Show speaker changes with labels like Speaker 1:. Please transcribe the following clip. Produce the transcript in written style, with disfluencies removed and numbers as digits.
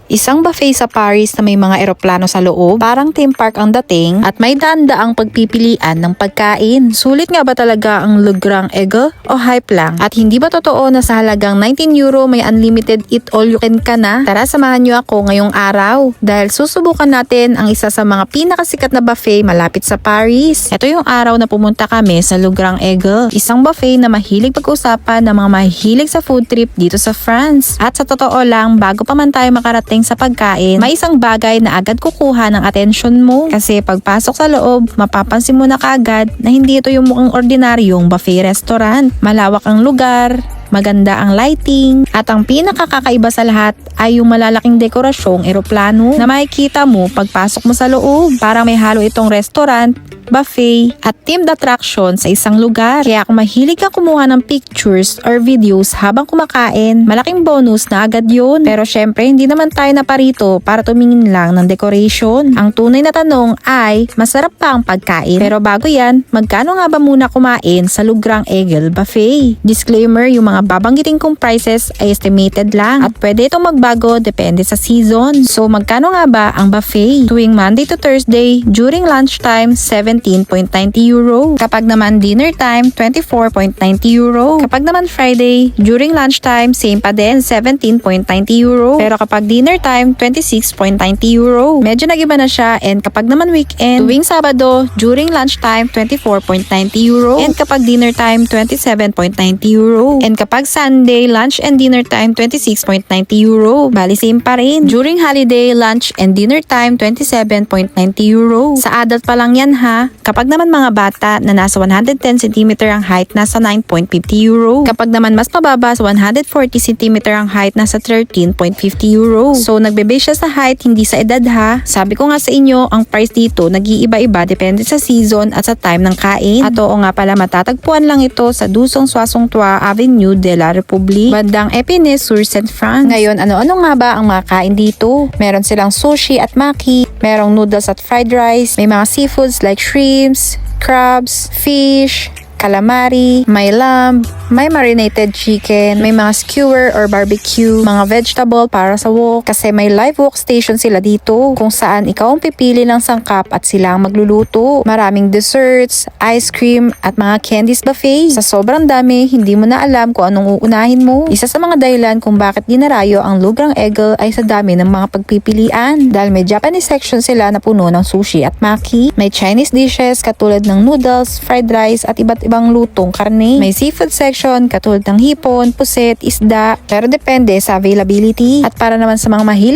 Speaker 1: Isang buffet sa Paris na may mga eroplano sa loob, parang theme park ang dating at may daan-daang pagpipilian ng pagkain. Sulit nga ba talaga ang Le Grand Aigle o hype lang? At hindi ba totoo na sa halagang 19 euro may unlimited eat all you can ka na? Tara, samahan niyo ako ngayong araw dahil susubukan natin ang isa sa mga pinakasikat na buffet malapit sa Paris. Ito yung araw na pumunta kami sa Le Grand Aigle, isang buffet na mahilig pag-usapan ng mga mahilig sa food trip dito sa France. At sa totoo lang, bago pa man tayo makarating sa pagkain, may isang bagay na agad kukuha ng atensyon mo. Kasi pagpasok sa loob, mapapansin mo na kaagad na hindi ito yung mukhang ordinaryong buffet restaurant. Malawak ang lugar, maganda ang lighting, at ang pinakakakaiba sa lahat ay yung malalaking dekorasyong eroplano na makikita mo pagpasok mo sa loob. Parang may halo itong restaurant, buffet, at themed attraction sa isang lugar. Kaya kung mahilig kang kumuha ng pictures or videos habang kumakain, malaking bonus na agad yun. Pero syempre, hindi naman tayo naparito para tumingin lang ng decoration. Ang tunay na tanong ay, masarap pa ang pagkain? Pero bago yan, magkano nga ba muna kumain sa Le Grand Aigle Buffet? Disclaimer, yung mga babanggitin kong prices ay estimated lang at pwede itong magbago depende sa season. So magkano nga ba ang buffet? Tuwing Monday to Thursday, during lunchtime, 17.90 euro. Kapag naman dinner time, 24.90 euro. Kapag naman Friday, during lunchtime, same pa din, 17.90 euro. Pero kapag dinner time, 26.90 euro. Medyo nagiba na siya. And kapag naman weekend, tuwing Sabado, during lunchtime, 24.90 euro. And kapag dinner time, 27.90 euro. And kapag Sunday, lunch and dinner time, 26.90 euro. Bali same pa rin. During holiday, lunch and dinner time, 27.90 euro. Sa adult pa lang yan ha. Kapag naman mga bata na nasa 110 cm ang height, nasa 9.50 euro. Kapag naman mas mababa sa 140 cm ang height, nasa 13.50 euro. So nagbe-base siya sa height, hindi sa edad ha. Sabi ko nga sa inyo, ang price dito nag-iiba-iba depende sa season at sa time ng kain. At oo nga pala, matatagpuan lang ito sa Dusong Soissons Trois Avenue de la République, bandang Épinay-sur-Seine, France. Ngayon, ano-ano nga ba ang mga kain dito? Meron silang sushi at maki, merong noodles at fried rice, may mga seafoods like shrimps, crabs, fish, calamari, may lamb, may marinated chicken, may mga skewer or barbecue, mga vegetable para sa wok, kasi may live wok station sila dito kung saan ikaw ang pipili ng sangkap at sila ang magluluto. Maraming desserts, ice cream, at mga candies buffet. Sa sobrang dami, hindi mo na alam kung anong uunahin mo. Isa sa mga dahilan kung bakit dinarayo ang Le Grand Aigle ay sa dami ng mga pagpipilian. Dahil may Japanese section sila na puno ng sushi at maki. May Chinese dishes katulad ng noodles, fried rice, at iba't ibang lutong karne. May seafood section katulad ng hipon, puset, isda, pero depende sa availability. At para naman sa mga mahilig